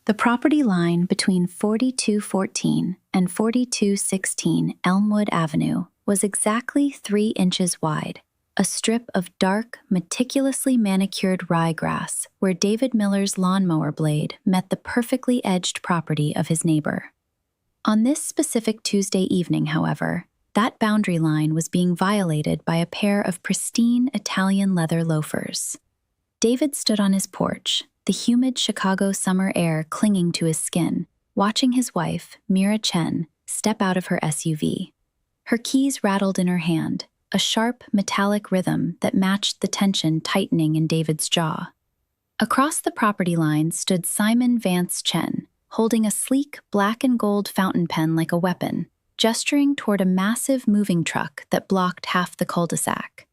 The property line between 4214 and 4216 Elmwood Avenue was exactly 3 inches wide, a strip of dark, meticulously manicured ryegrass where David Miller's lawnmower blade met the perfectly edged property of his neighbor. On this specific Tuesday evening, however, that boundary line was being violated by a pair of pristine Italian leather loafers. David stood on his porch, the humid Chicago summer air clinging to his skin, watching his wife, Meera Chen, step out of her SUV. Her keys rattled in her hand, a sharp, metallic rhythm that matched the tension tightening in David's jaw. Across the property line stood Simon Vance Chen, holding a sleek black and gold fountain pen like a weapon, gesturing toward a massive moving truck that blocked half the cul-de-sac.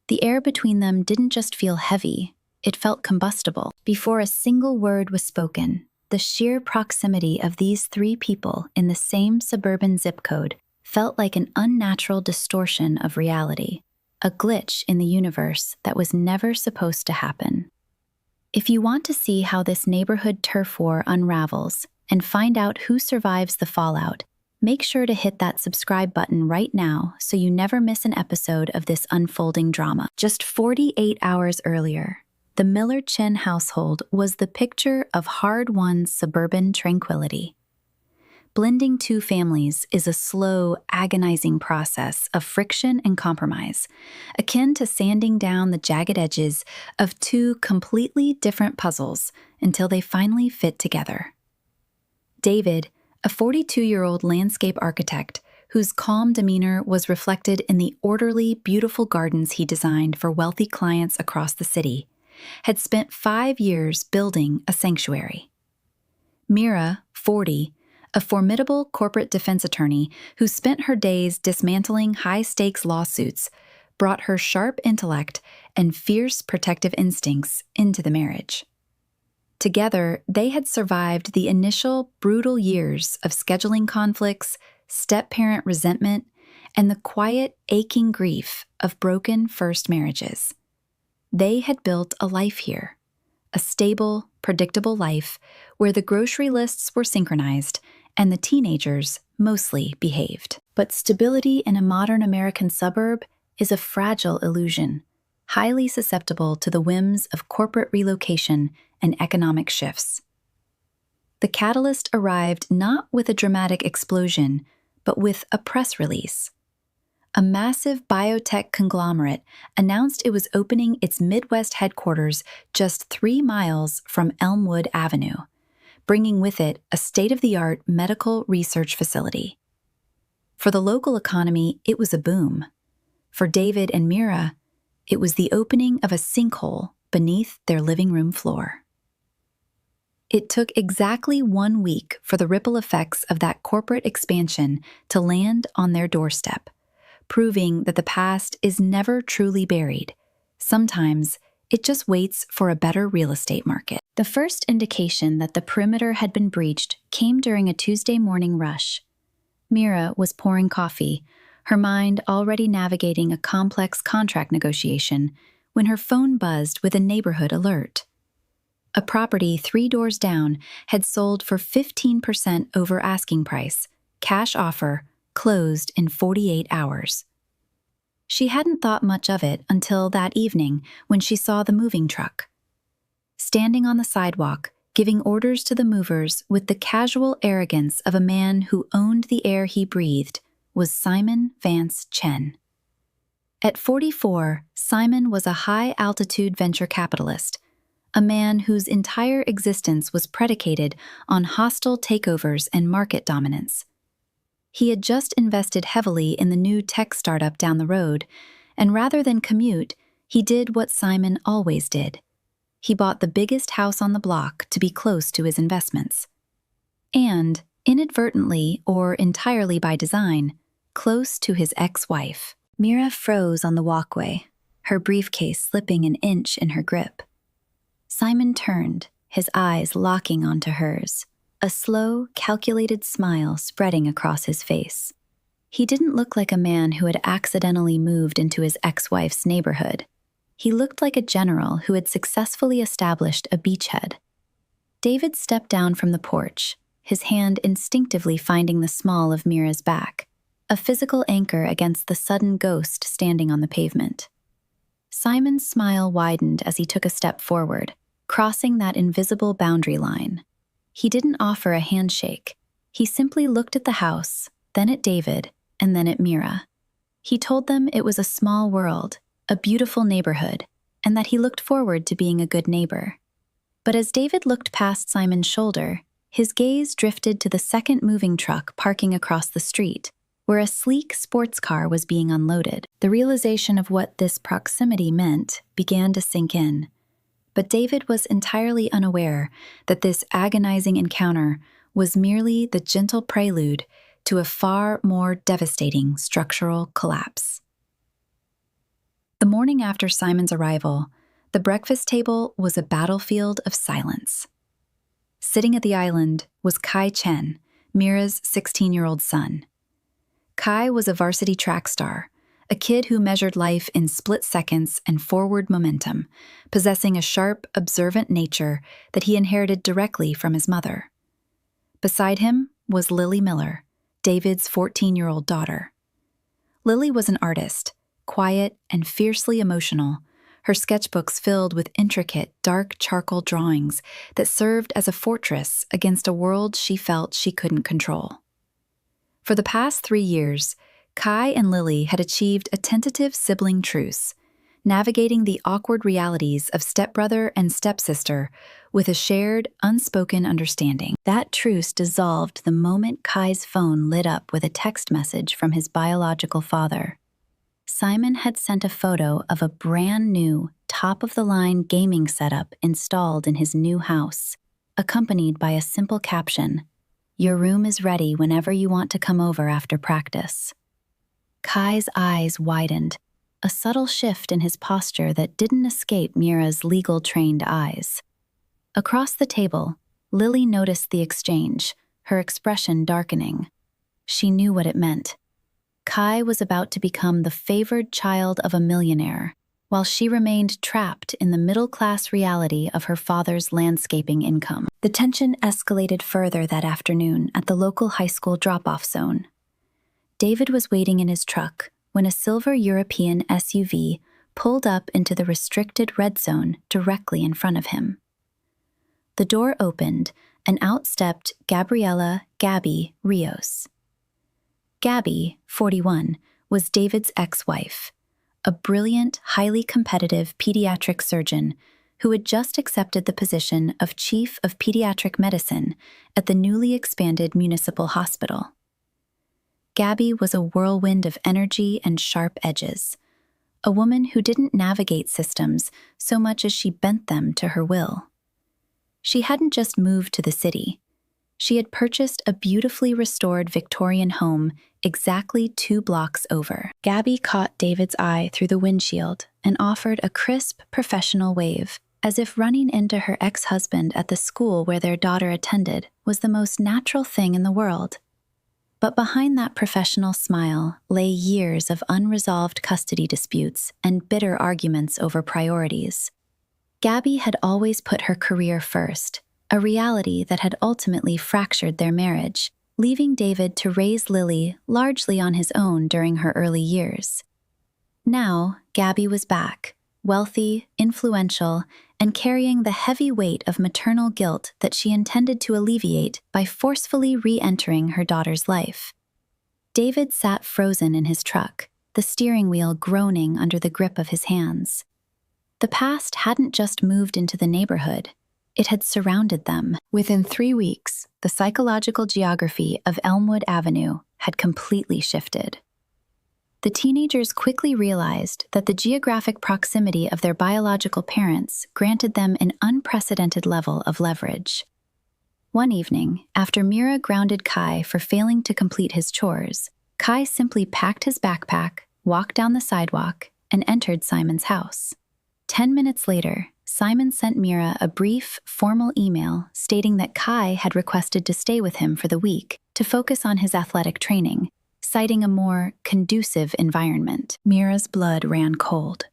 The air between them didn't just feel heavy, it felt combustible. Before a single word was spoken, the sheer proximity of these 3 people in the same suburban zip code felt like an unnatural distortion of reality, a glitch in the universe that was never supposed to happen. If you want to see how this neighborhood turf war unravels and find out who survives the fallout, make sure to hit that subscribe button right now so you never miss an episode of this unfolding drama. Just 48 hours earlier, the Miller-Chen household was the picture of hard-won suburban tranquility. Blending 2 families is a slow, agonizing process of friction and compromise, akin to sanding down the jagged edges of 2 completely different puzzles until they finally fit together. David, a 42-year-old landscape architect whose calm demeanor was reflected in the orderly, beautiful gardens he designed for wealthy clients across the city, had spent 5 years building a sanctuary. Meera, 40, a formidable corporate defense attorney who spent her days dismantling high-stakes lawsuits, brought her sharp intellect and fierce protective instincts into the marriage. Together, they had survived the initial brutal years of scheduling conflicts, step-parent resentment, and the quiet, aching grief of broken first marriages. They had built a life here, a stable, predictable life where the grocery lists were synchronized and the teenagers mostly behaved. But stability in a modern American suburb is a fragile illusion, highly susceptible to the whims of corporate relocation and economic shifts. The catalyst arrived not with a dramatic explosion, but with a press release. A massive biotech conglomerate announced it was opening its Midwest headquarters just 3 miles from Elmwood Avenue, bringing with it a state-of-the-art medical research facility. For the local economy, it was a boom. For David and Meera, it was the opening of a sinkhole beneath their living room floor. It took exactly 1 week for the ripple effects of that corporate expansion to land on their doorstep, proving that the past is never truly buried. Sometimes it just waits for a better real estate market. The first indication that the perimeter had been breached came during a Tuesday morning rush. Meera was pouring coffee, her mind already navigating a complex contract negotiation, when her phone buzzed with a neighborhood alert. A property 3 doors down had sold for 15% over asking price, cash offer, closed in 48 hours. She hadn't thought much of it until that evening when she saw the moving truck. Standing on the sidewalk, giving orders to the movers with the casual arrogance of a man who owned the air he breathed, was Simon Vance Chen. At 44, Simon was a high-altitude venture capitalist, a man whose entire existence was predicated on hostile takeovers and market dominance. He had just invested heavily in the new tech startup down the road, and rather than commute, he did what Simon always did. He bought the biggest house on the block to be close to his investments. And, inadvertently or entirely by design, close to his ex-wife. Meera froze on the walkway, her briefcase slipping an inch in her grip. Simon turned, his eyes locking onto hers, a slow, calculated smile spreading across his face. He didn't look like a man who had accidentally moved into his ex-wife's neighborhood. He looked like a general who had successfully established a beachhead. David stepped down from the porch, his hand instinctively finding the small of Meera's back, a physical anchor against the sudden ghost standing on the pavement. Simon's smile widened as he took a step forward, crossing that invisible boundary line. He didn't offer a handshake. He simply looked at the house, then at David, and then at Meera. He told them it was a small world, a beautiful neighborhood, and that he looked forward to being a good neighbor. But as David looked past Simon's shoulder, his gaze drifted to the second moving truck parking across the street, where a sleek sports car was being unloaded. The realization of what this proximity meant began to sink in. But David was entirely unaware that this agonizing encounter was merely the gentle prelude to a far more devastating structural collapse. The morning after Simon's arrival, the breakfast table was a battlefield of silence. Sitting at the island was Kai Chen, Meera's 16-year-old son. Kai was a varsity track star, a kid who measured life in split seconds and forward momentum, possessing a sharp, observant nature that he inherited directly from his mother. Beside him was Lily Miller, David's 14-year-old daughter. Lily was an artist, quiet and fiercely emotional, her sketchbooks filled with intricate, dark charcoal drawings that served as a fortress against a world she felt she couldn't control. For the past 3 years, Kai and Lily had achieved a tentative sibling truce, navigating the awkward realities of stepbrother and stepsister with a shared, unspoken understanding. That truce dissolved the moment Kai's phone lit up with a text message from his biological father. Simon had sent a photo of a brand new, top-of-the-line gaming setup installed in his new house, accompanied by a simple caption, "Your room is ready whenever you want to come over after practice." Kai's eyes widened, a subtle shift in his posture that didn't escape Meera's legal-trained eyes. Across the table, Lily noticed the exchange, her expression darkening. She knew what it meant. Kai was about to become the favored child of a millionaire, while she remained trapped in the middle-class reality of her father's landscaping income. The tension escalated further that afternoon at the local high school drop-off zone. David was waiting in his truck when a silver European SUV pulled up into the restricted red zone directly in front of him. The door opened, and out stepped Gabriela "Gabby" Rios. Gabby, 41, was David's ex-wife, a brilliant, highly competitive pediatric surgeon who had just accepted the position of Chief of Pediatric Medicine at the newly expanded municipal hospital. Gabby was a whirlwind of energy and sharp edges, a woman who didn't navigate systems so much as she bent them to her will. She hadn't just moved to the city. She had purchased a beautifully restored Victorian home exactly 2 blocks over. Gabby caught David's eye through the windshield and offered a crisp, professional wave, as if running into her ex-husband at the school where their daughter attended was the most natural thing in the world. But behind that professional smile lay years of unresolved custody disputes and bitter arguments over priorities. Gabby had always put her career first, a reality that had ultimately fractured their marriage, leaving David to raise Lily largely on his own during her early years. Now, Gabby was back, wealthy, influential, and carrying the heavy weight of maternal guilt that she intended to alleviate by forcefully re-entering her daughter's life. David sat frozen in his truck, the steering wheel groaning under the grip of his hands. The past hadn't just moved into the neighborhood. It had surrounded them. Within 3 weeks, the psychological geography of Elmwood Avenue had completely shifted. The teenagers quickly realized that the geographic proximity of their biological parents granted them an unprecedented level of leverage. One evening, after Meera grounded Kai for failing to complete his chores, Kai simply packed his backpack, walked down the sidewalk, and entered Simon's house. 10 minutes later, Simon sent Meera a brief, formal email stating that Kai had requested to stay with him for the week to focus on his athletic training, citing a more conducive environment. Meera's blood ran cold.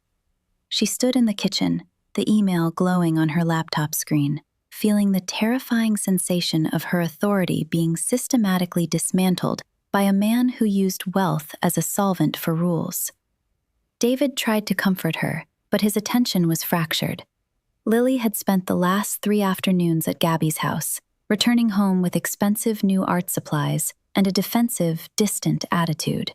She stood in the kitchen, the email glowing on her laptop screen, feeling the terrifying sensation of her authority being systematically dismantled by a man who used wealth as a solvent for rules. David tried to comfort her, but his attention was fractured. Lily had spent the last 3 afternoons at Gabby's house, returning home with expensive new art supplies and a defensive, distant attitude.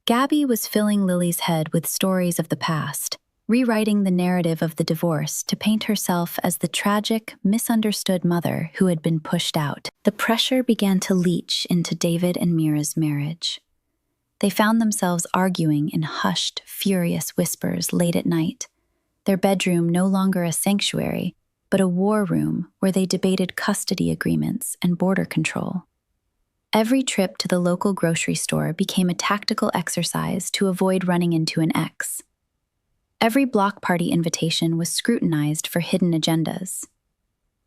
Gabby was filling Lily's head with stories of the past, rewriting the narrative of the divorce to paint herself as the tragic, misunderstood mother who had been pushed out. The pressure began to leach into David and Meera's marriage. They found themselves arguing in hushed, furious whispers late at night, their bedroom no longer a sanctuary, but a war room where they debated custody agreements and border control. Every trip to the local grocery store became a tactical exercise to avoid running into an ex. Every block party invitation was scrutinized for hidden agendas.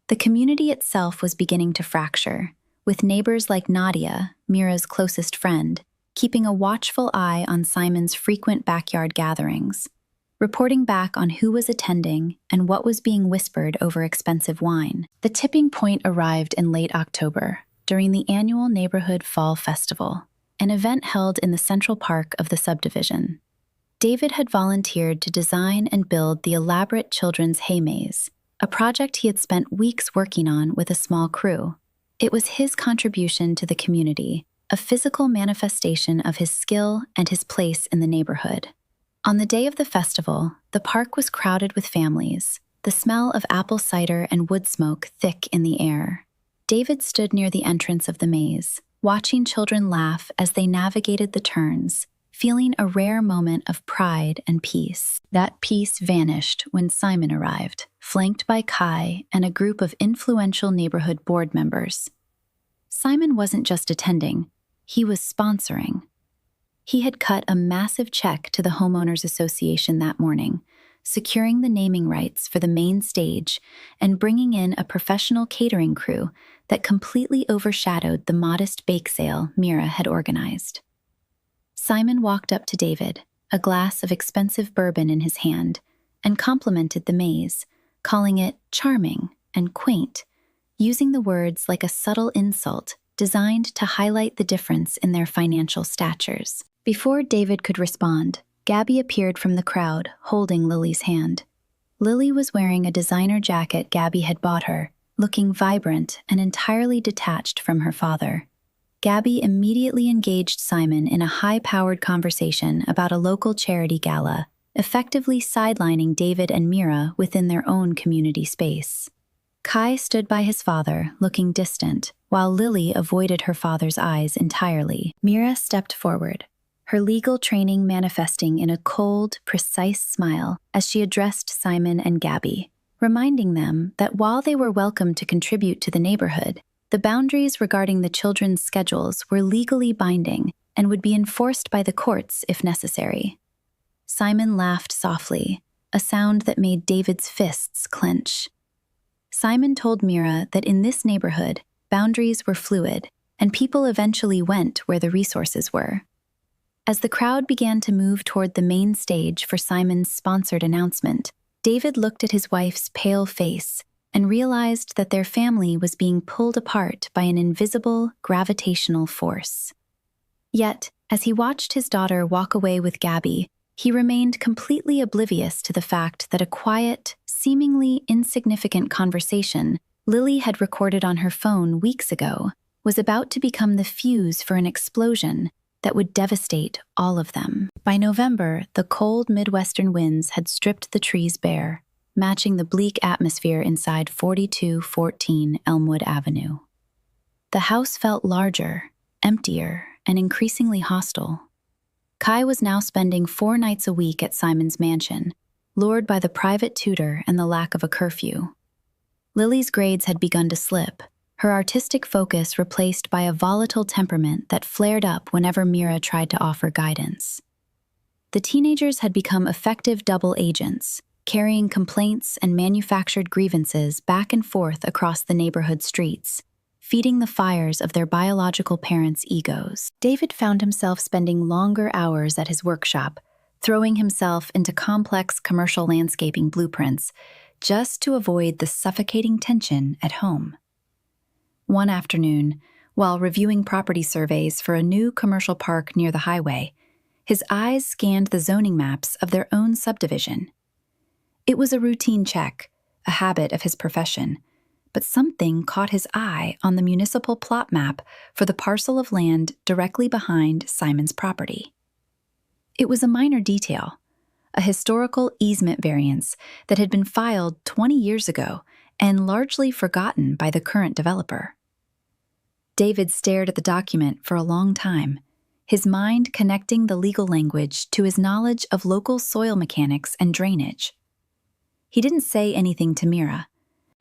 The community itself was beginning to fracture, with neighbors like Nadia, Meera's closest friend, keeping a watchful eye on Simon's frequent backyard gatherings, reporting back on who was attending and what was being whispered over expensive wine. The tipping point arrived in late October, during the annual Neighborhood Fall Festival, an event held in the Central Park of the subdivision. David had volunteered to design and build the elaborate children's hay maze, a project he had spent weeks working on with a small crew. It was his contribution to the community, a physical manifestation of his skill and his place in the neighborhood. On the day of the festival, the park was crowded with families, the smell of apple cider and wood smoke thick in the air. David stood near the entrance of the maze, watching children laugh as they navigated the turns, feeling a rare moment of pride and peace. That peace vanished when Simon arrived, flanked by Kai and a group of influential neighborhood board members. Simon wasn't just attending, he was sponsoring. He had cut a massive check to the Homeowners Association that morning, securing the naming rights for the main stage and bringing in a professional catering crew that completely overshadowed the modest bake sale Meera had organized. Simon walked up to David, a glass of expensive bourbon in his hand, and complimented the maze, calling it charming and quaint, using the words like a subtle insult designed to highlight the difference in their financial statures. Before David could respond, Gabby appeared from the crowd, holding Lily's hand. Lily was wearing a designer jacket Gabby had bought her, looking vibrant and entirely detached from her father. Gabby immediately engaged Simon in a high-powered conversation about a local charity gala, effectively sidelining David and Meera within their own community space. Kai stood by his father, looking distant, while Lily avoided her father's eyes entirely. Meera stepped forward, her legal training manifesting in a cold, precise smile as she addressed Simon and Gabby, reminding them that while they were welcome to contribute to the neighborhood, the boundaries regarding the children's schedules were legally binding and would be enforced by the courts if necessary. Simon laughed softly, a sound that made David's fists clench. Simon told Meera that in this neighborhood, boundaries were fluid, and people eventually went where the resources were. As the crowd began to move toward the main stage for Simon's sponsored announcement, David looked at his wife's pale face and realized that their family was being pulled apart by an invisible, gravitational force. Yet, as he watched his daughter walk away with Gabby, he remained completely oblivious to the fact that a quiet, seemingly insignificant conversation Lily had recorded on her phone weeks ago was about to become the fuse for an explosion that would devastate all of them. By November, the cold Midwestern winds had stripped the trees bare, matching the bleak atmosphere inside 4214 Elmwood Avenue. The house felt larger, emptier, and increasingly hostile. Kai was now spending 4 nights a week at Simon's mansion, lured by the private tutor and the lack of a curfew. Lily's grades had begun to slip, her artistic focus replaced by a volatile temperament that flared up whenever Meera tried to offer guidance. The teenagers had become effective double agents, carrying complaints and manufactured grievances back and forth across the neighborhood streets, feeding the fires of their biological parents' egos. David found himself spending longer hours at his workshop, throwing himself into complex commercial landscaping blueprints, just to avoid the suffocating tension at home. One afternoon, while reviewing property surveys for a new commercial park near the highway, his eyes scanned the zoning maps of their own subdivision. It was a routine check, a habit of his profession, but something caught his eye on the municipal plot map for the parcel of land directly behind Simon's property. It was a minor detail, a historical easement variance that had been filed 20 years ago and largely forgotten by the current developer. David stared at the document for a long time, his mind connecting the legal language to his knowledge of local soil mechanics and drainage. He didn't say anything to Meera.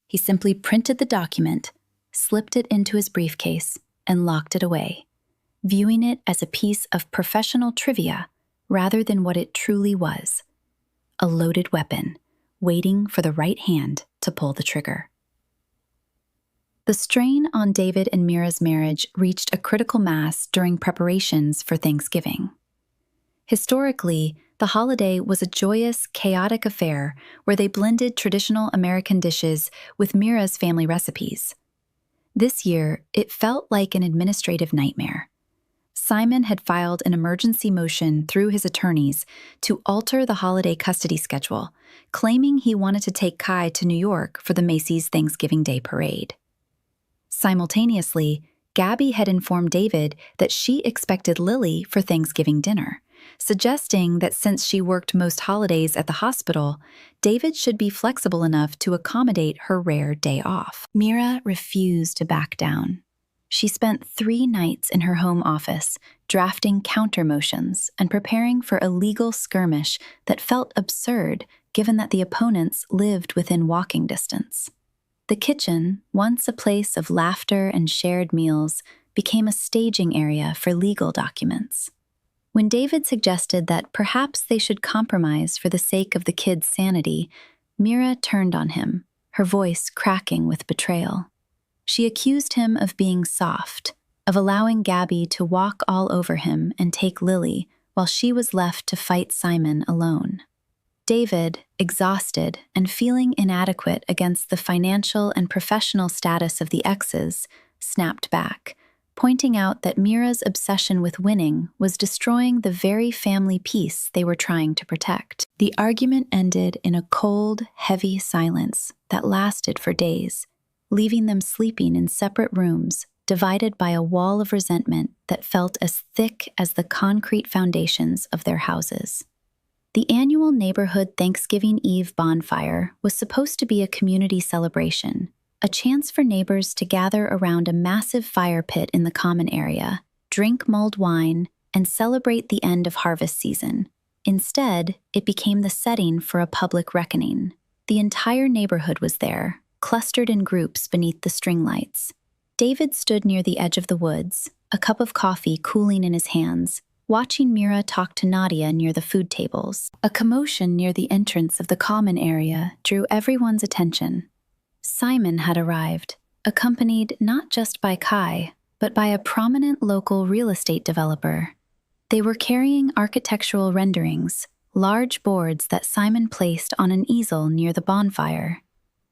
He simply printed the document, slipped it into his briefcase, and locked it away, viewing it as a piece of professional trivia rather than what it truly was, a loaded weapon, waiting for the right hand to pull the trigger. The strain on David and Meera's marriage reached a critical mass during preparations for Thanksgiving. Historically, the holiday was a joyous, chaotic affair where they blended traditional American dishes with Meera's family recipes. This year, it felt like an administrative nightmare. Simon had filed an emergency motion through his attorneys to alter the holiday custody schedule, claiming he wanted to take Kai to New York for the Macy's Thanksgiving Day parade. Simultaneously, Gabby had informed David that she expected Lily for Thanksgiving dinner, suggesting that since she worked most holidays at the hospital, David should be flexible enough to accommodate her rare day off. Meera refused to back down. She spent 3 nights in her home office, drafting counter motions and preparing for a legal skirmish that felt absurd given that the opponents lived within walking distance. The kitchen, once a place of laughter and shared meals, became a staging area for legal documents. When David suggested that perhaps they should compromise for the sake of the kids' sanity, Meera turned on him, her voice cracking with betrayal. She accused him of being soft, of allowing Gabby to walk all over him and take Lily while she was left to fight Simon alone. David, exhausted and feeling inadequate against the financial and professional status of the Exes, snapped back, pointing out that Meera's obsession with winning was destroying the very family peace they were trying to protect. The argument ended in a cold, heavy silence that lasted for days, leaving them sleeping in separate rooms, divided by a wall of resentment that felt as thick as the concrete foundations of their houses. The annual neighborhood Thanksgiving Eve bonfire was supposed to be a community celebration, a chance for neighbors to gather around a massive fire pit in the common area, drink mulled wine, and celebrate the end of harvest season. Instead, it became the setting for a public reckoning. The entire neighborhood was there, clustered in groups beneath the string lights. David stood near the edge of the woods, a cup of coffee cooling in his hands, watching Meera talk to Nadia near the food tables. A commotion near the entrance of the common area drew everyone's attention. Simon had arrived, accompanied not just by Kai, but by a prominent local real estate developer. They were carrying architectural renderings, large boards that Simon placed on an easel near the bonfire.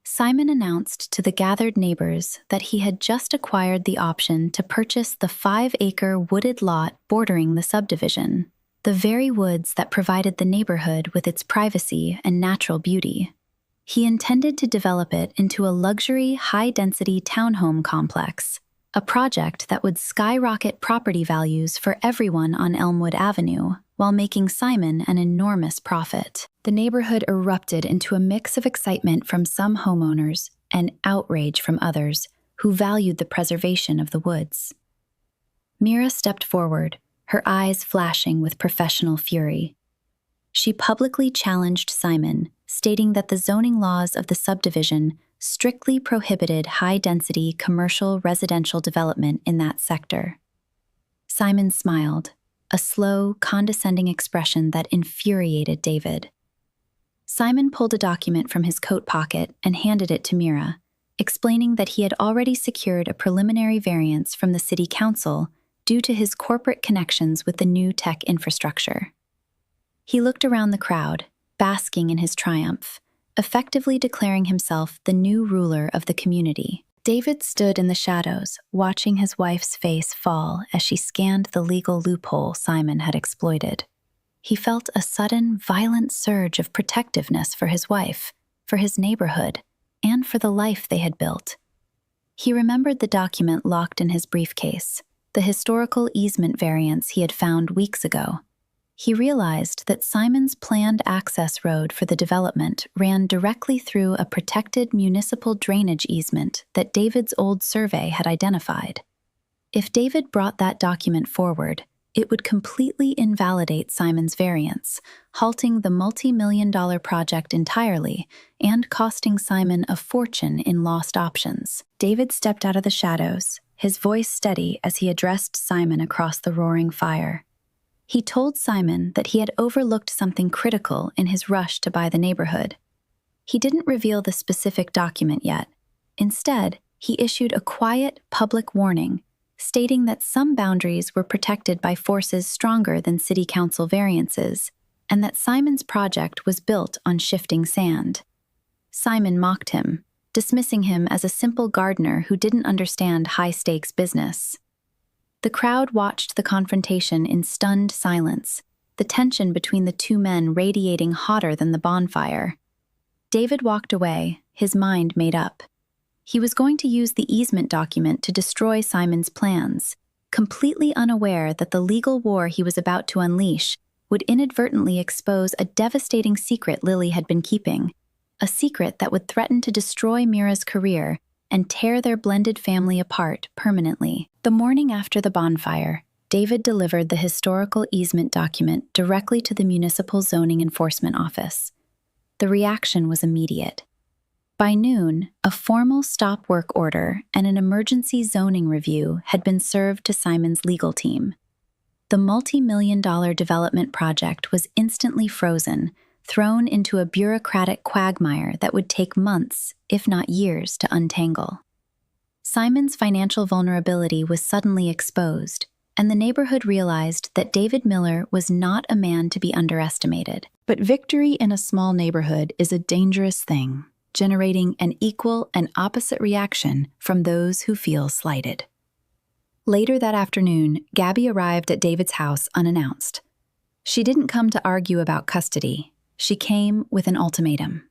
Simon announced to the gathered neighbors that he had just acquired the option to purchase the 5-acre wooded lot bordering the subdivision, the very woods that provided the neighborhood with its privacy and natural beauty. He intended to develop it into a luxury, high-density townhome complex, a project that would skyrocket property values for everyone on Elmwood Avenue, while making Simon an enormous profit. The neighborhood erupted into a mix of excitement from some homeowners and outrage from others who valued the preservation of the woods. Meera stepped forward, her eyes flashing with professional fury. She publicly challenged Simon, stating that the zoning laws of the subdivision strictly prohibited high-density commercial residential development in that sector. Simon smiled, a slow, condescending expression that infuriated David. Simon pulled a document from his coat pocket and handed it to Meera, explaining that he had already secured a preliminary variance from the city council due to his corporate connections with the new tech infrastructure. He looked around the crowd, basking in his triumph, effectively declaring himself the new ruler of the community. David stood in the shadows, watching his wife's face fall as she scanned the legal loophole Simon had exploited. He felt a sudden, violent surge of protectiveness for his wife, for his neighborhood, and for the life they had built. He remembered the document locked in his briefcase, the historical easement variance he had found weeks ago. He realized that Simon's planned access road for the development ran directly through a protected municipal drainage easement that David's old survey had identified. If David brought that document forward, it would completely invalidate Simon's variance, halting the multi-million-dollar project entirely and costing Simon a fortune in lost options. David stepped out of the shadows, his voice steady as he addressed Simon across the roaring fire. He told Simon that he had overlooked something critical in his rush to buy the neighborhood. He didn't reveal the specific document yet. Instead, he issued a quiet, public warning, stating that some boundaries were protected by forces stronger than city council variances, and that Simon's project was built on shifting sand. Simon mocked him, dismissing him as a simple gardener who didn't understand high-stakes business. The crowd watched the confrontation in stunned silence, the tension between the two men radiating hotter than the bonfire. David walked away, his mind made up. He was going to use the easement document to destroy Simon's plans, completely unaware that the legal war he was about to unleash would inadvertently expose a devastating secret Lily had been keeping, a secret that would threaten to destroy Meera's career and tear their blended family apart permanently. The morning after the bonfire, David delivered the historical easement document directly to the Municipal Zoning Enforcement Office. The reaction was immediate. By noon, a formal stop work order and an emergency zoning review had been served to Simon's legal team. The multi-million-dollar development project was instantly frozen, thrown into a bureaucratic quagmire that would take months, if not years, to untangle. Simon's financial vulnerability was suddenly exposed, and the neighborhood realized that David Miller was not a man to be underestimated. But victory in a small neighborhood is a dangerous thing, generating an equal and opposite reaction from those who feel slighted. Later that afternoon, Gabby arrived at David's house unannounced. She didn't come to argue about custody. She came with an ultimatum.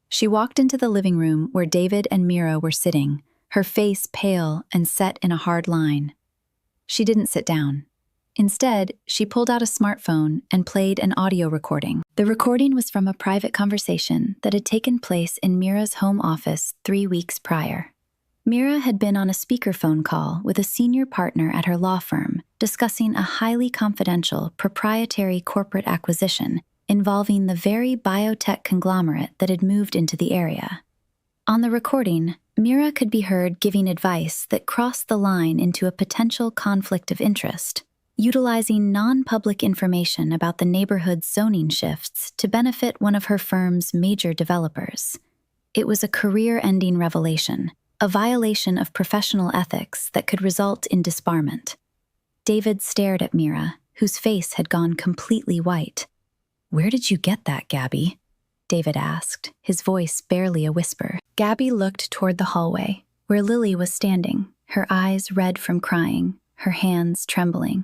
She walked into the living room where David and Meera were sitting, her face pale and set in a hard line. She didn't sit down. Instead, she pulled out a smartphone and played an audio recording. The recording was from a private conversation that had taken place in Meera's home office 3 weeks prior. Meera had been on a speakerphone call with a senior partner at her law firm, discussing a highly confidential, proprietary corporate acquisition involving the very biotech conglomerate that had moved into the area. On the recording, Meera could be heard giving advice that crossed the line into a potential conflict of interest, utilizing non-public information about the neighborhood's zoning shifts to benefit one of her firm's major developers. It was a career-ending revelation, a violation of professional ethics that could result in disbarment. David stared at Meera, whose face had gone completely white. "Where did you get that, Gabby?" David asked, his voice barely a whisper. Gabby looked toward the hallway, where Lily was standing, her eyes red from crying, her hands trembling.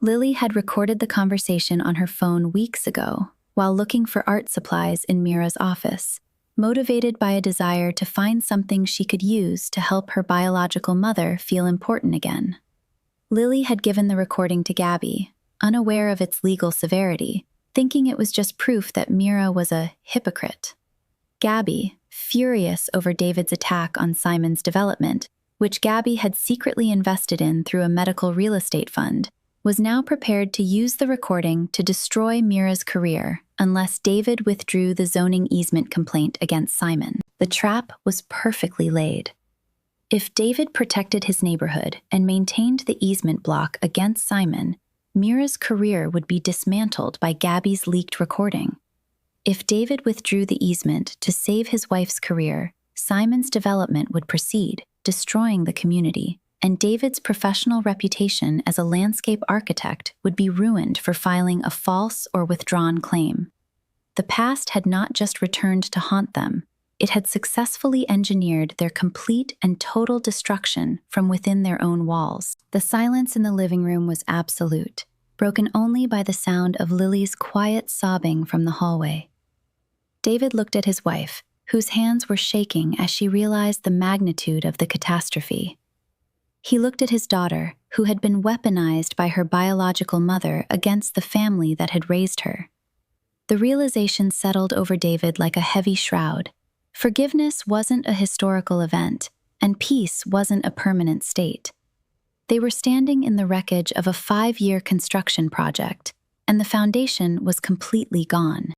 Lily had recorded the conversation on her phone weeks ago, while looking for art supplies in Meera's office, motivated by a desire to find something she could use to help her biological mother feel important again. Lily had given the recording to Gabby, unaware of its legal severity, thinking it was just proof that Meera was a hypocrite. Gabby, furious over David's attack on Simon's development, which Gabby had secretly invested in through a medical real estate fund, was now prepared to use the recording to destroy Meera's career unless David withdrew the zoning easement complaint against Simon. The trap was perfectly laid. If David protected his neighborhood and maintained the easement block against Simon, Meera's career would be dismantled by Gabby's leaked recording. If David withdrew the easement to save his wife's career, Simon's development would proceed, destroying the community, and David's professional reputation as a landscape architect would be ruined for filing a false or withdrawn claim. The past had not just returned to haunt them, it had successfully engineered their complete and total destruction from within their own walls. The silence in the living room was absolute, broken only by the sound of Lily's quiet sobbing from the hallway. David looked at his wife, whose hands were shaking as she realized the magnitude of the catastrophe. He looked at his daughter, who had been weaponized by her biological mother against the family that had raised her. The realization settled over David like a heavy shroud. Forgiveness wasn't a historical event, and peace wasn't a permanent state. They were standing in the wreckage of a 5-year construction project, and the foundation was completely gone.